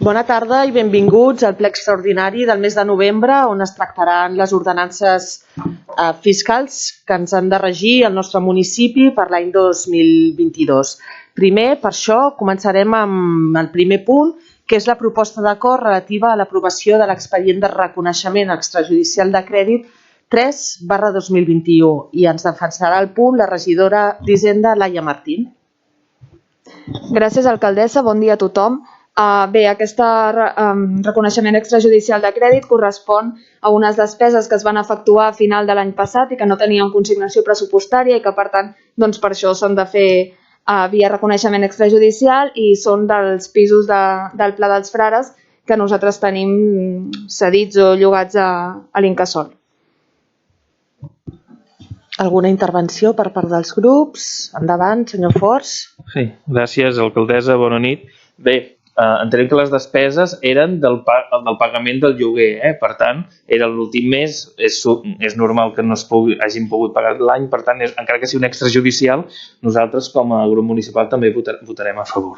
Bona tarda i benvinguts al ple extraordinari del mes de novembre, on es tractaran les ordenances fiscals que ens han de regir el nostre municipi per l'any 2022. Primer, per això, començarem amb el primer punt, que és la proposta d'acord relativa a l'aprovació de l'expedient de reconeixement extrajudicial de crèdit 3/2021 i ens defensarà el punt la regidora d'Hisenda, Laia Martín. Gràcies, alcaldessa. Bon dia a tothom. Bé, aquest reconeixement extrajudicial de crèdit correspon a unes despeses que es van efectuar a final de l'any passat i que no tenien consignació pressupostària i que, per tant, per això s'han de fer via reconeixement extrajudicial i són dels pisos del Pla dels Frares que nosaltres tenim cedits o llogats a l'Incasòl. Alguna intervenció per part dels grups? Endavant, senyor Forns. Sí, gràcies, alcaldessa. Bona nit. Bé, entenem que les despeses eren del pagament del lloguer, per tant, era l'últim mes, és normal que no hagin pogut pagar l'any, per tant, encara que sigui un extrajudicial, nosaltres com a grup municipal també votarem a favor.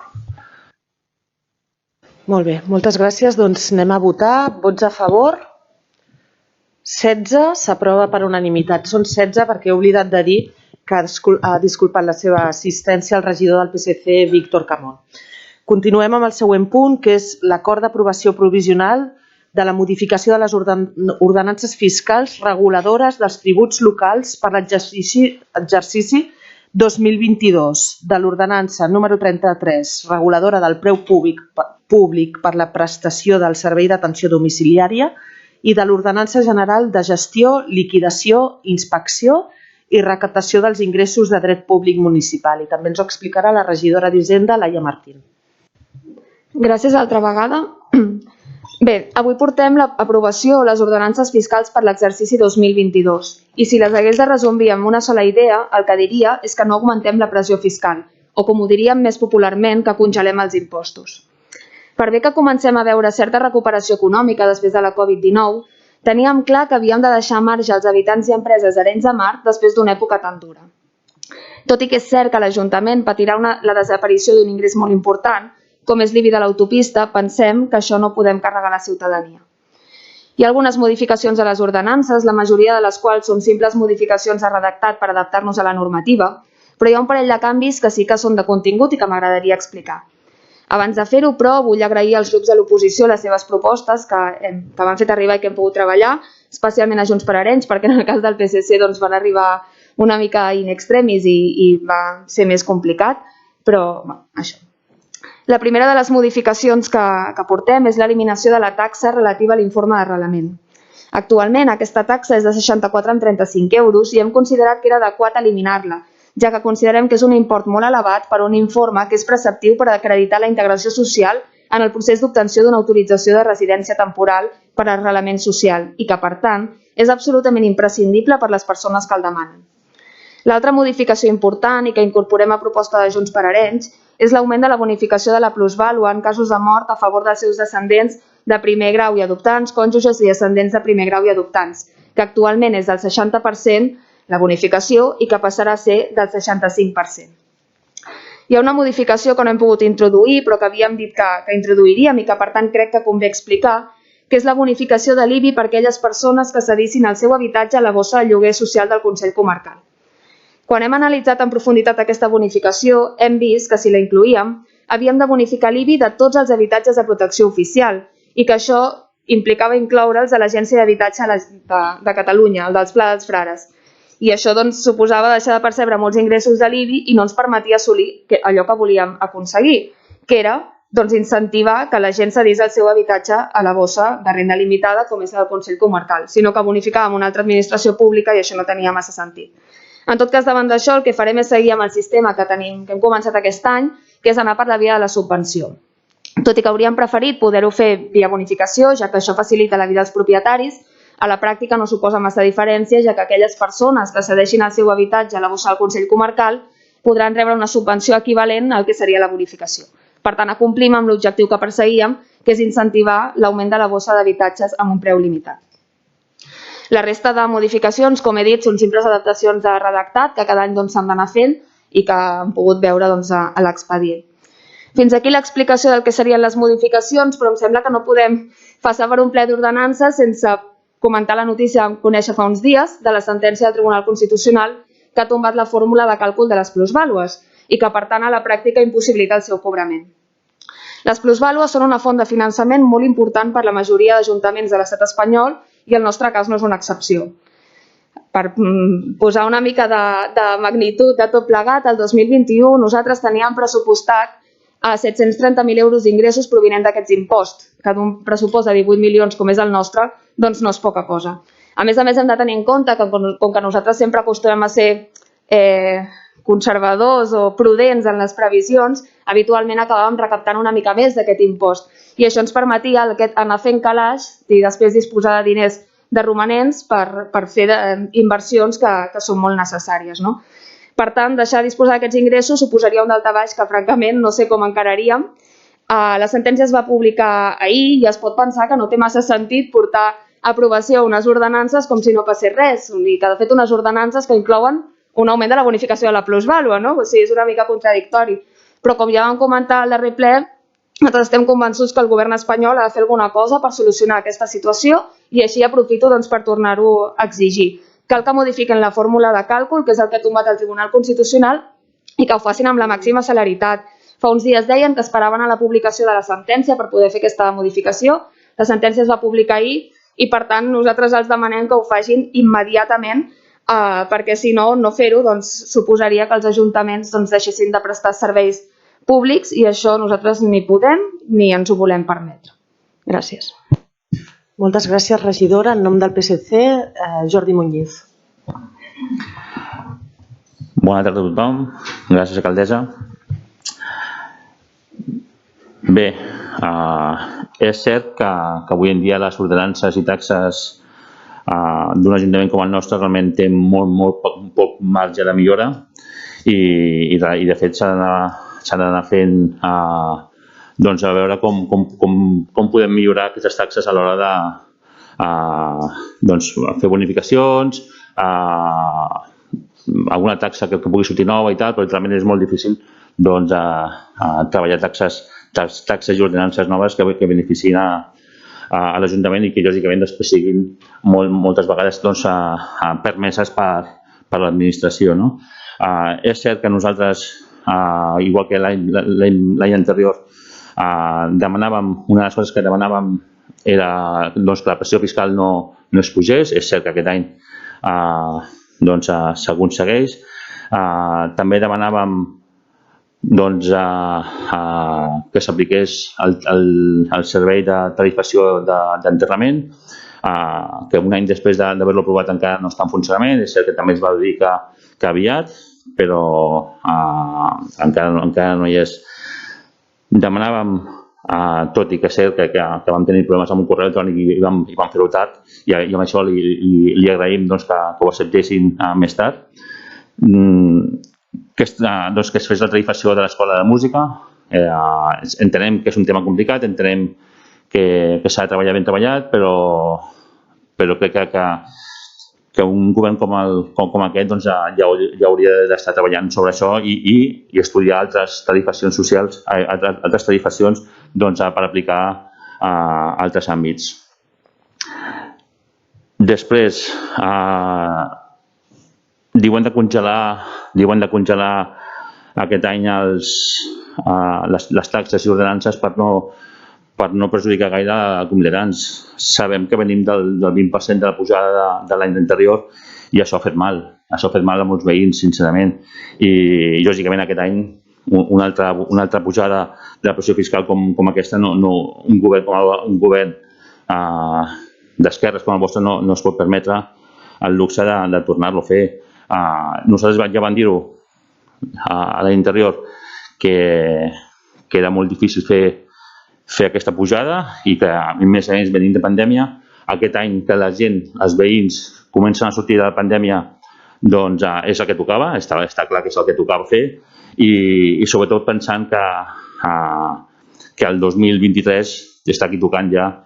Molt bé, moltes gràcies. Doncs anem a votar. Vots a favor? 16, s'aprova per unanimitat. Són 16 perquè he oblidat de dir que ha disculpat la seva assistència al regidor del PSC, Víctor Camón. Continuem amb el següent punt, que és l'acord d'aprovació provisional de la modificació de les ordenances fiscals reguladores dels tributs locals per l'exercici 2022 de l'ordenança número 33, reguladora del preu públic per la prestació del servei d'atenció domiciliària i de l'ordenança general de gestió, liquidació, inspecció i recaptació dels ingressos de dret públic municipal. I també ens ho explicarà la regidora d'Hisenda, Laia Martín. Gràcies altra vegada. Bé, avui portem l'aprovació de les ordenances fiscals per l'exercici 2022 i si les hagués de resumir amb una sola idea, el que diria és que no augmentem la pressió fiscal o, com ho diríem més popularment, que congelem els impostos. Per bé que comencem a veure certa recuperació econòmica després de la Covid-19, teníem clar que havíem de deixar a marge els habitants i empreses d'Arenys de Mar després d'una època tan dura. Tot i que és cert que l'Ajuntament patirà la desaparició d'un ingrés molt important, com és l'IBI de l'autopista, pensem que això no podem carregar a la ciutadania. Hi ha algunes modificacions a les ordenances, la majoria de les quals són simples modificacions de redactat per adaptar-nos a la normativa, però hi ha un parell de canvis que sí que són de contingut i que m'agradaria explicar. Abans de fer-ho, però, vull agrair als grups de l'oposició les seves propostes que m'han fet arribar i que hem pogut treballar, especialment a Junts per Arenys, perquè en el cas del PSC van arribar una mica in extremis i va ser més complicat, però això. La primera de les modificacions que portem és l'eliminació de la taxa relativa a l'informe d'arrelament. Actualment aquesta taxa és de 64,35 euros i hem considerat que era adequat eliminar-la, ja que considerem que és un import molt elevat per a un informe que és preceptiu per acreditar la integració social en el procés d'obtenció d'una autorització de residència temporal per a arrelament social i que, per tant, és absolutament imprescindible per a les persones que el demanen. L'altra modificació important i que incorporem a proposta de Junts per Arenys és l'augment de la bonificació de la plusvàlua en casos de mort a favor dels seus descendents de primer grau i adoptants, cònjuges i descendents de primer grau i adoptants, que actualment és del 60% la bonificació i que passarà a ser del 65%. Hi ha una modificació que no hem pogut introduir però que havíem dit que introduiríem i que per tant crec que convé explicar, que és la bonificació de l'IBI per a aquelles persones que cedissin el seu habitatge a la bossa de lloguer social del Consell Comarcal. Quan hem analitzat en profunditat aquesta bonificació, hem vist que si la incloíem, havíem de bonificar l'IBI de tots els habitatges de protecció oficial i que això implicava incloure'ls a l'Agència d'Habitatge de Catalunya, el dels Pla dels Frares. I això suposava deixar de percebre molts ingressos de l'IBI i no ens permetia assolir allò que volíem aconseguir, que era incentivar que la gent cedís el seu habitatge a la bossa de renda limitada com és el Consell Comarcal, sinó que bonificàvem una altra administració pública i això no tenia massa sentit. En tot cas, davant d'això, el que farem és seguir amb el sistema que hem començat aquest any, que és anar per la via de la subvenció. Tot i que hauríem preferit poder-ho fer via bonificació, ja que això facilita la vida als propietaris, a la pràctica no suposa massa diferència, ja que aquelles persones que cedeixin el seu habitatge a la bossa del Consell Comarcal podran rebre una subvenció equivalent al que seria la bonificació. Per tant, acomplim amb l'objectiu que perseguíem, que és incentivar l'augment de la bossa d'habitatges amb un preu limitat. La resta de modificacions, com he dit, són simples adaptacions de redactat que cada any s'han d'anar fent i que hem pogut veure a l'expedient. Fins aquí l'explicació del que serien les modificacions, però em sembla que no podem passar per un ple d'ordenances sense comentar la notícia que vam conèixer fa uns dies de la sentència del Tribunal Constitucional que ha tombat la fórmula de càlcul de les plusvàlues i que, per tant, a la pràctica impossibilita el seu cobrament. Les plusvàlues són una font de finançament molt important per la majoria d'ajuntaments de l'estat espanyol i el nostre cas no és una excepció. Per posar una mica de magnitud de tot plegat, el 2021 nosaltres teníem pressupostat a 730.000 euros d'ingressos provinents d'aquests imposts, que d'un pressupost de 18 milions com és el nostre, doncs no és poca cosa. A més, hem de tenir en compte que com que nosaltres sempre acostumem a ser conservadors o prudents en les previsions, habitualment acabàvem recaptant una mica més d'aquest impost. I això ens permetia anar fent calaix i després disposar de diners de romanents per fer inversions que són molt necessàries. Per tant, deixar de disposar d'aquests ingressos suposaria un daltabaix que, francament, no sé com encararíem. La sentència es va publicar ahir i es pot pensar que no té massa sentit portar a aprovació unes ordenances com si no passés res, i que, de fet, unes ordenances que inclouen un augment de la bonificació de la plusvàlua, no? O sigui, és una mica contradictori. Però, com ja vam comentar al darrer ple, nosaltres estem convençuts que el govern espanyol ha de fer alguna cosa per solucionar aquesta situació i així aprofito per tornar-ho a exigir. Cal que modifiquen la fórmula de càlcul, que és el que ha tombat el Tribunal Constitucional, i que ho facin amb la màxima celeritat. Fa uns dies deien que esperaven a la publicació de la sentència per poder fer aquesta modificació. La sentència es va publicar ahir i, per tant, nosaltres els demanem que ho facin immediatament, perquè si no, no fer-ho suposaria que els ajuntaments deixessin de prestar serveis públics i això nosaltres ni podem ni ens ho volem permetre. Gràcies. Moltes gràcies, regidora. En nom del PSC, Jordi Muñiz. Bona tarda a tothom. Gràcies, alcaldessa. Bé, és cert que avui en dia les ordenances i taxes d'un ajuntament com el nostre realment té molt poc marge de millora i de fet s'ha d'anar fent a veure com podem millorar aquestes taxes a l'hora de fer bonificacions, alguna taxa que pugui sortir nova i tal, però realment és molt difícil treballar taxes i ordenances noves que beneficien a l'Ajuntament i que lògicament després siguin moltes vegades permeses per l'administració. És cert que nosaltres, igual que l'any anterior, demanàvem, una de les coses que demanàvem era que la pressió fiscal no es pugés. És cert que aquest any segons segueix. També demanàvem que s'apliqués el servei de tarifació d'enterrament, que un any després d'haver-lo aprovat encara no està en funcionament. És cert que també es va dir que aviat, però encara no hi és. Demanàvem, tot i que és cert que vam tenir problemes amb un correu electrònic i vam fer-ho tard, i amb això li agraïm que ho acceptessin més tard, que es fes la tarifació de l'Escola de Música. Entenem que és un tema complicat, entenem que s'ha de treballar ben treballat, però crec que un govern com aquest ja hauria d'estar treballant sobre això i estudiar altres tarifacions socials, altres tarifacions per aplicar a altres àmbits. Després, diuen de congelar aquest any les taxes i ordenances per no perjudicar gaire a comunitants. Sabem que venim del 20% de la pujada de l'any anterior i això ha fet mal. Això ha fet mal a molts veïns, sincerament. I, lògicament, aquest any una altra pujada de la pressió fiscal com aquesta, un govern d'esquerres com el vostre no es pot permetre el luxe de tornar-lo a fer. Nosaltres ja vam dir-ho a l'any anterior que era molt difícil fer aquesta pujada i que, a més a més, venint de pandèmia, aquest any que la gent, els veïns, comencen a sortir de la pandèmia, doncs és el que tocava, està clar que és el que tocava fer i sobretot pensant que el 2023 està aquí tocant ja,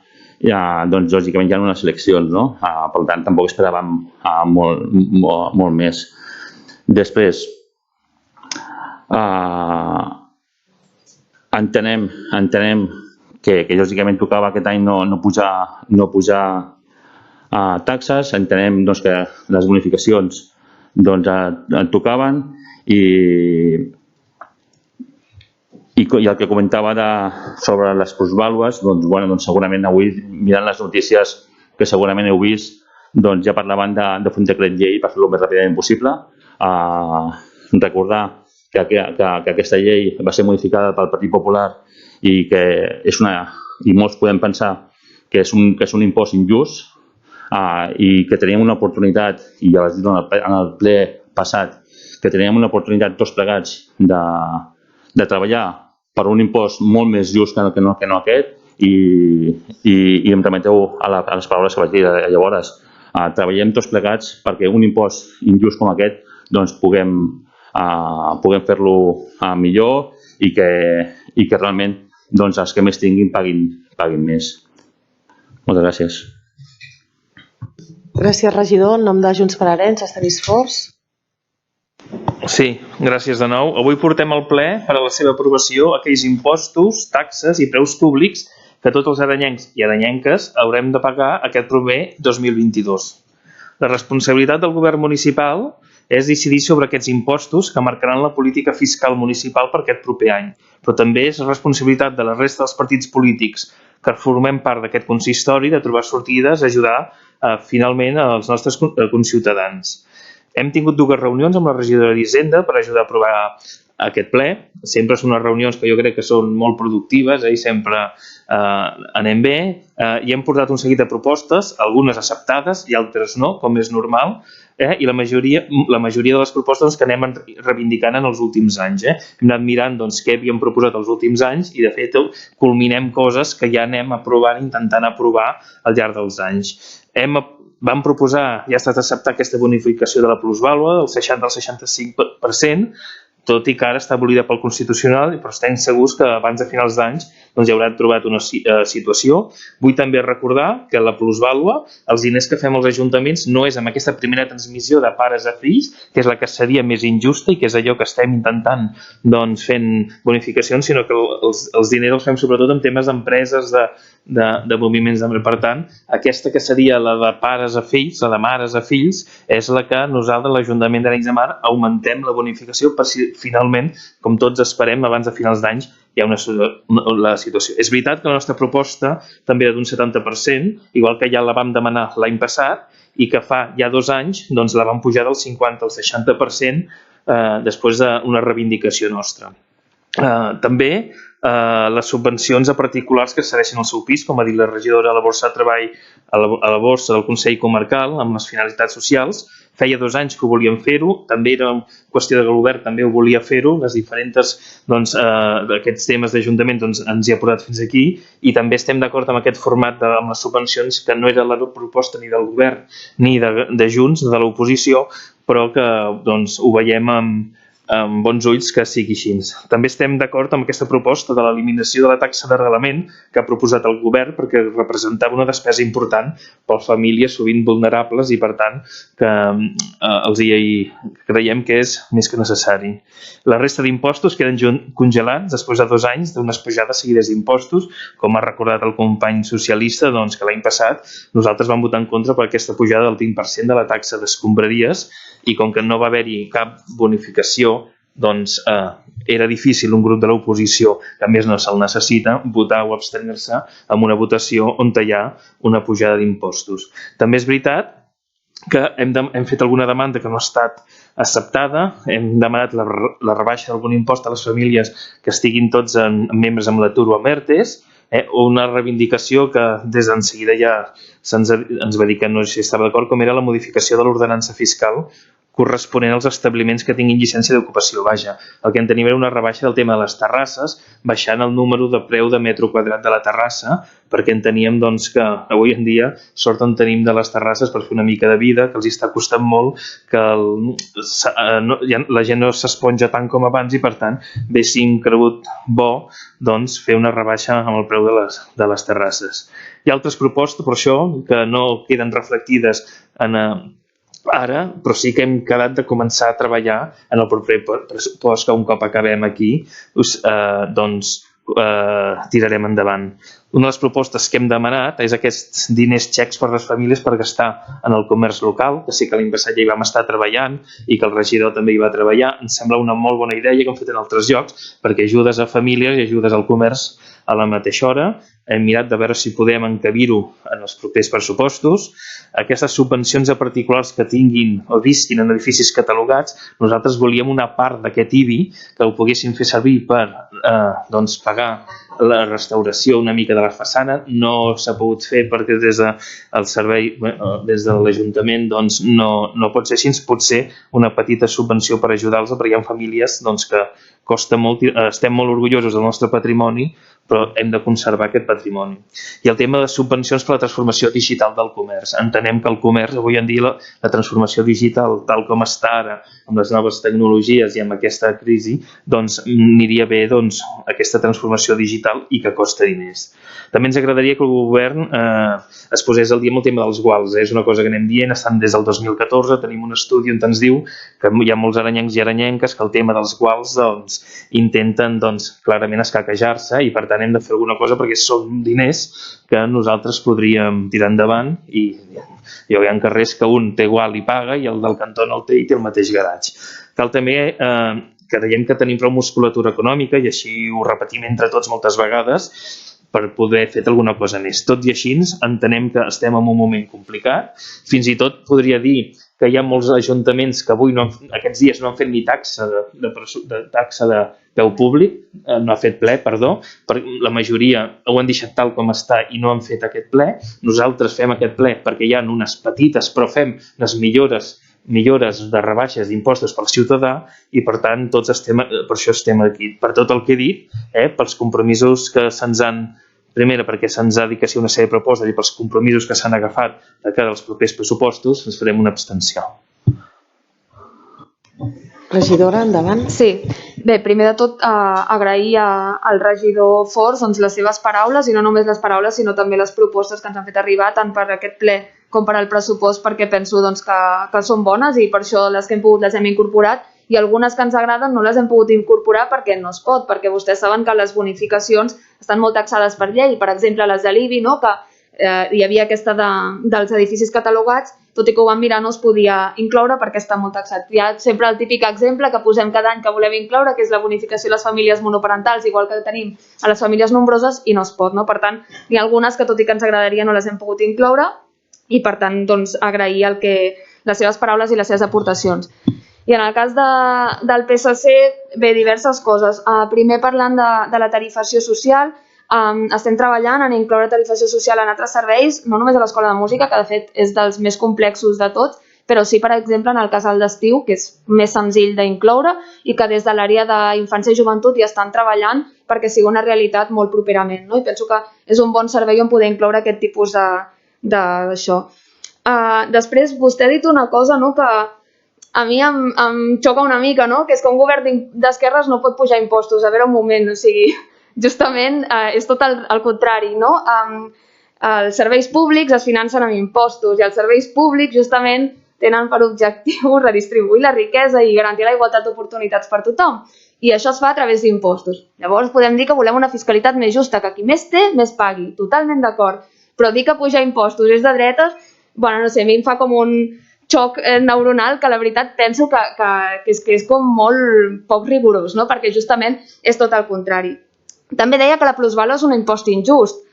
doncs lògicament hi ha unes eleccions, no? Per tant, tampoc esperàvem molt més. Després, entenem que lògicament tocava aquest any no pujar taxes, entenem que les bonificacions tocaven i el que comentava sobre les plusvàlues, segurament avui mirant les notícies que segurament heu vist, ja parlaven de fer un decret llei per fer-lo el més ràpidament possible. Recordar que aquesta llei va ser modificada pel Partit Popular i que i molts podem pensar que és un impost injust i que teníem una oportunitat, i ja vas dir en el ple passat, que teníem una oportunitat tots plegats de treballar per un impost molt més just que no aquest i em remeteu a les paraules que vaig dir llavors. Treballem tots plegats perquè un impost injust com aquest puguem fer-lo millor i que realment els que més tinguin paguin més. Moltes gràcies. Gràcies, regidor. En nom de Junts per Arenys, Estanis Fors. Sí, gràcies de nou. Avui portem al ple per a la seva aprovació aquells impostos, taxes i preus públics que tots els arenyencs i arenyenques haurem de pagar aquest proper 2022. La responsabilitat del govern municipal és decidir sobre aquests impostos que marcaran la política fiscal municipal per aquest proper any, però també és responsabilitat de la resta dels partits polítics que formem part d'aquest consistori de trobar sortides, ajudar finalment als nostres conciutadans. Hem tingut 2 reunions amb la regidora d'Hisenda per ajudar a aprovar aquest ple. Sempre són unes reunions que jo crec que són molt productives i sempre anem bé. I hem portat un seguit de propostes, algunes acceptades i altres no, com és normal. I la majoria de les propostes que anem reivindicant en els últims anys. Hem anat mirant què havíem proposat els últims anys i de fet culminem coses que ja anem aprovant, intentant aprovar al llarg dels anys. Vam proposar, ja ha estat acceptar aquesta bonificació de la plusvàlua del 60 al 65%, tot i que ara està abolida pel Constitucional, però estem segurs que abans de finals d'anys ja haurà trobat una situació. Vull també recordar que la plusvàlua, els diners que fem als ajuntaments, no és amb aquesta primera transmissió de pares a fills, que és la que seria més injusta i que és allò que estem intentant fent bonificacions, sinó que els diners els fem sobretot en temes d'empreses, de moviments d'empresa. Per tant, aquesta que seria la de pares a fills, la de mares a fills, és la que nosaltres, l'Ajuntament d'Arenys de Mar, augmentem la bonificació per si finalment, com tots esperem, abans de finals d'anys hi ha la situació. És veritat que la nostra proposta també era d'un 70%, igual que ja la vam demanar l'any passat i que fa ja 2 anys la vam pujar del 50 al 60% després d'una reivindicació nostra. També les subvencions a particulars que cedeixen el seu pis, com ha dit la regidora, a la borsa de treball, a la borsa del Consell Comarcal, amb les finalitats socials. Feia 2 anys que ho volíem fer-ho, també era qüestió que el govern també ho volia fer-ho, les diferents d'aquests temes d'Ajuntament ens hi ha portat fins aquí i també estem d'acord amb aquest format amb les subvencions, que no era la proposta ni del govern ni de Junts, de l'oposició, però que ho veiem amb bons ulls que sigui així. També estem d'acord amb aquesta proposta de l'eliminació de la taxa d'arrelament que ha proposat el govern perquè representava una despesa important per a famílies sovint vulnerables i per tant que els creiem que és més que necessari. La resta d'impostos queden congelats després de 2 anys d'unes pujades seguides d'impostos, com ha recordat el company socialista, que l'any passat nosaltres vam votar en contra per aquesta pujada del 20% de la taxa d'escombraries i com que no va haver-hi cap bonificació, era difícil un grup de l'oposició, que a més no se'l necessita, votar o abstenir-se en una votació on hi ha una pujada d'impostos. També és veritat que hem fet alguna demanda que no ha estat acceptada, hem demanat la rebaixa d'algun impost a les famílies que estiguin tots membres amb l'atur o amb ERTEs, una reivindicació que des d'enseguida ja ens va dir que no s'hi estava d'acord, com era la modificació de l'ordenança fiscal corresponent als establiments que tinguin llicència d'ocupació. Vaja, el que enteníem era una rebaixa del tema de les terrasses, baixant el número de preu de metre quadrat de la terrassa, perquè enteníem que avui en dia sort en tenim de les terrasses per fer una mica de vida, que els està costant molt, que la gent no s'esponja tant com abans i per tant haguéssim cregut bo fer una rebaixa amb el preu de les terrasses. Hi ha altres propostes, per això, que no queden reflectides ara, però sí que hem quedat de començar a treballar en el proper pressupost que un cop acabem aquí tirarem endavant. Una de les propostes que hem demanat és aquests diners xecs per les famílies per gastar en el comerç local, que sí que l'any passat ja hi vam estar treballant i que el regidor també hi va treballar. Ens sembla una molt bona idea que hem fet en altres llocs, perquè ajudes a famílies i ajudes al comerç a la mateixa hora. Hem mirat de veure si podem encabir-ho en els propers pressupostos. Aquestes subvencions a particulars que tinguin o visquin en edificis catalogats, nosaltres volíem una part d'aquest IBI que ho poguessin fer servir per pagar la restauració una mica de la façana. No s'ha pogut fer perquè des del servei, des de l'Ajuntament, no pot ser així. Pot ser una petita subvenció per ajudar-los, perquè hi ha famílies que costa molt, estem molt orgullosos del nostre patrimoni, però hem de conservar aquest patrimoni. I el tema de subvencions per la transformació digital del comerç. Entenem que el comerç, avui en dia, la transformació digital, tal com està ara, amb les noves tecnologies i amb aquesta crisi, aniria bé aquesta transformació digital i que costa diners. També ens agradaria que el govern es posés al dia amb el tema dels guals. És una cosa que anem dient, estan des del 2014, tenim un estudi on ens diu que hi ha molts aranyencs i aranyenques que el tema dels guals intenten clarament escaquejar-se i per tant hem de fer alguna cosa perquè són diners que nosaltres podríem tirar endavant i hi ha carrers que un té gual i paga i el del cantó no el té i té el mateix garatge. Cal també creiem que tenim prou musculatura econòmica i així ho repetim entre tots moltes vegades per poder fer alguna cosa més. Tot i així entenem que estem en un moment complicat. Fins i tot podria dir que hi ha molts ajuntaments que avui aquests dies no han fet ni taxa de peu públic, no ha fet ple, perdó, la majoria ho han deixat tal com està i no han fet aquest ple. Nosaltres fem aquest ple perquè hi ha unes petites, però fem les millores de rebaixes d'impostos pel ciutadà i per tant per això estem aquí, per tot el que he dit, pels compromisos que se'ns han, primera perquè se'ns ha dit que sí una sèrie de propostes i pels compromisos que s'han agafat de cara als propers pressupostos, ens farem una abstenció. Regidora, endavant. Sí. Bé, primer de tot agrair al regidor Forns les seves paraules i no només les paraules sinó també les propostes que ens han fet arribar tant per aquest ple com per al pressupost perquè penso que són bones i per això les que hem pogut les hem incorporat i algunes que ens agraden no les hem pogut incorporar perquè no es pot, perquè vostès saben que les bonificacions estan molt taxades per llei, per exemple les de l'IBI, que hi havia aquesta dels edificis catalogats, tot i que ho vam mirar no es podia incloure perquè està molt taxat. Hi ha sempre el típic exemple que posem cada any que volem incloure, que és la bonificació a les famílies monoparentals, igual que tenim a les famílies nombroses i no es pot. Per tant, hi ha algunes que tot i que ens agradaria no les hem pogut incloure i per tant agrair les seves paraules i les seves aportacions. I en el cas del PSC, bé, diverses coses. Primer, parlant de la tarifació social, estem treballant en incloure tarifació social en altres serveis, no només a l'Escola de Música, que de fet és dels més complexos de tots, però sí, per exemple, en el casal d'estiu, que és més senzill d'incloure i que des de l'àrea d'infància i joventut hi estan treballant perquè sigui una realitat molt properament. I penso que és un bon servei on poder incloure aquest tipus d'això. Després, vostè ha dit una cosa que a mi em xoca una mica, que és que un govern d'esquerres no pot pujar impostos. A veure un moment, justament és tot el contrari, Els serveis públics es financen amb impostos i els serveis públics justament tenen per objectiu redistribuir la riquesa i garantir la igualtat d'oportunitats per tothom. I això es fa a través d'impostos. Llavors podem dir que volem una fiscalitat més justa, que qui més té, més pagui. Totalment d'acord. Però dir que pujar impostos és de dretes, a mi em fa com un xoc neuronal que la veritat penso que és com molt poc rigorós, perquè justament és tot el contrari. També deia que la plusvàlua és un impost injust.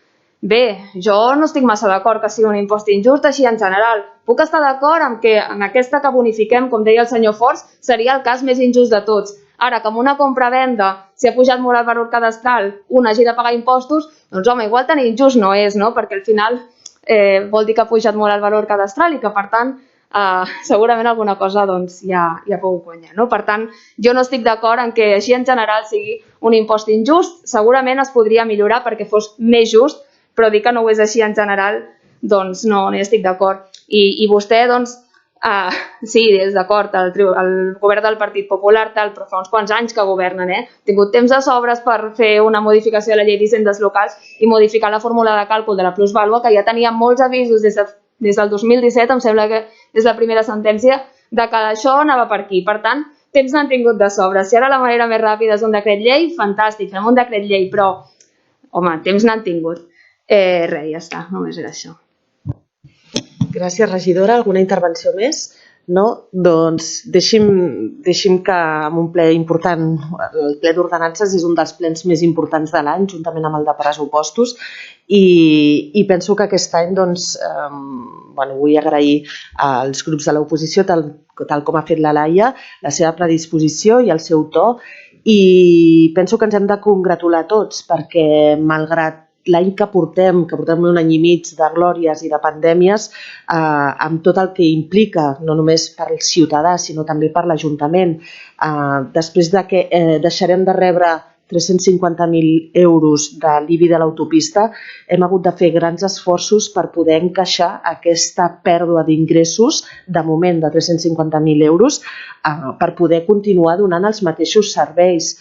Bé, jo no estic massa d'acord que sigui un impost injust així en general. Puc estar d'acord amb que en aquesta que bonifiquem, com deia el senyor Forns, seria el cas més injust de tots. Ara, que amb una compra-venda, si ha pujat molt el valor cadastral, un hagi de pagar impostos, doncs home, igual tan injust no és, perquè al final vol dir que ha pujat molt el valor cadastral i que per tant segurament alguna cosa ja ha pogut guanyar. Per tant, jo no estic d'acord en que així en general sigui un impost injust. Segurament es podria millorar perquè fos més just, però dir que no ho és així en general, doncs no hi estic d'acord. I vostè, sí, és d'acord, el govern del Partit Popular, però fa uns quants anys que governen, ha tingut temps de sobres per fer una modificació de la llei d'hisendes locals i modificar la fórmula de càlcul de la plusvàlua, que ja tenia molts avisos des del 2017, em sembla que és la primera sentència, de que això anava per aquí. Per tant, temps n'han tingut de sobre. Si ara la manera més ràpida és un decret llei, fantàstic, fem un decret llei, però, home, temps n'han tingut. Res, ja està, només era això. Gràcies, regidora. Alguna intervenció més? No? Doncs deixi'm que en un ple important, el ple d'ordenances és un dels plens més importants de l'any, juntament amb el de pressupostos, i penso que aquest any vull agrair als grups de l'oposició, tal com ha fet la Laia, la seva predisposició i el seu to, i penso que ens hem de congratular tots, perquè malgrat l'any que portem un any i mig de glòries i de pandèmies, amb tot el que implica, no només per al ciutadà, sinó també per l'Ajuntament, després de que deixarem de rebre 350.000 euros de l'IBI de l'autopista, hem hagut de fer grans esforços per poder encaixar aquesta pèrdua d'ingressos, de moment de 350.000 euros, per poder continuar donant els mateixos serveis.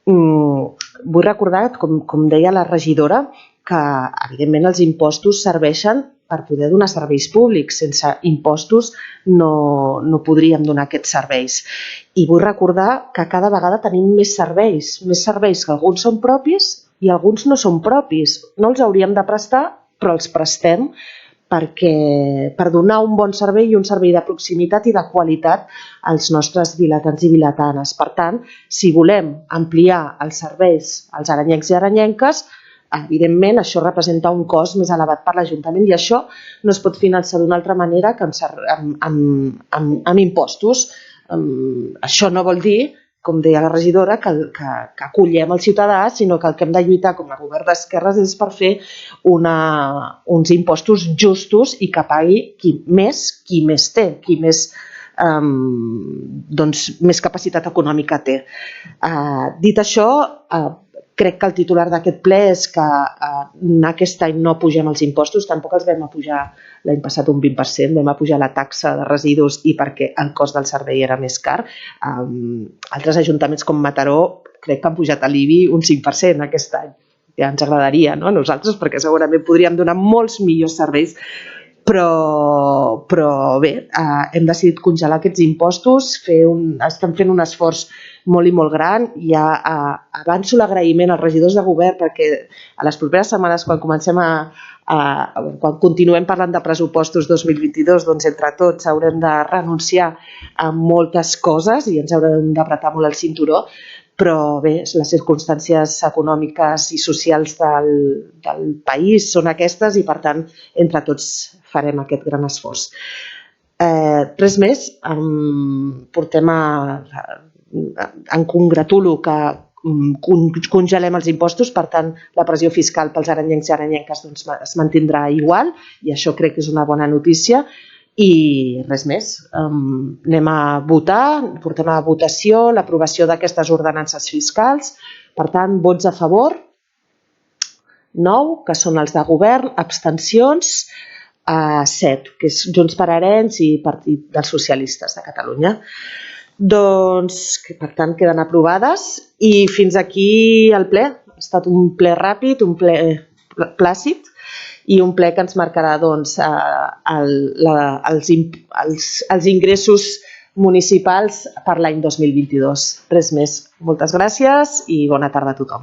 Vull recordar, com deia la regidora, que evidentment els impostos serveixen per poder donar serveis públics. Sense impostos no podríem donar aquests serveis. I vull recordar que cada vegada tenim més serveis que alguns són propis i alguns no són propis. No els hauríem de prestar, però els prestem per donar un bon servei i un servei de proximitat i de qualitat als nostres vilatans i vilatanes. Per tant, si volem ampliar els serveis als aranyencs i aranyenques, evidentment això representa un cost més elevat per l'Ajuntament i això no es pot finançar d'una altra manera que amb impostos. Això no vol dir, com deia la regidora, que acollem el ciutadà, sinó que el que hem de lluitar com a govern d'esquerres és per fer uns impostos justos i que pagui qui més té, qui més capacitat econòmica té. Dit això, crec que el titular d'aquest ple és que aquest any no pugem els impostos, tampoc els vam apujar l'any passat un 20%, vam apujar la taxa de residus i perquè el cost del servei era més car. Altres ajuntaments com Mataró crec que han pujat l'IBI un 5% aquest any. Ja ens agradaria, no?, a nosaltres, perquè segurament podríem donar molts millors serveis, però bé, hem decidit congelar aquests impostos, estem fent un esforç molt i molt gran. Ja avanço l'agraïment als regidors de govern perquè a les properes setmanes, quan continuem parlant de pressupostos 2022, doncs entre tots haurem de renunciar a moltes coses i ens haurem d'apretar molt el cinturó, però bé, les circumstàncies econòmiques i socials del país són aquestes i per tant entre tots farem aquest gran esforç. Res més, em congratulo que congelem els impostos, per tant la pressió fiscal pels aranyencs i aranyenques es mantindrà igual i això crec que és una bona notícia. I res més, anem a votar, portem a votació l'aprovació d'aquestes ordenances fiscals. Per tant, vots a favor, 9, que són els de govern, abstencions, 7, que és Junts per Arenys i Partit dels Socialistes de Catalunya. Doncs, per tant, queden aprovades i fins aquí el ple. Ha estat un ple ràpid, un ple plàcid i un ple que ens marcarà els ingressos municipals per l'any 2022. Res més. Moltes gràcies i bona tarda a tothom.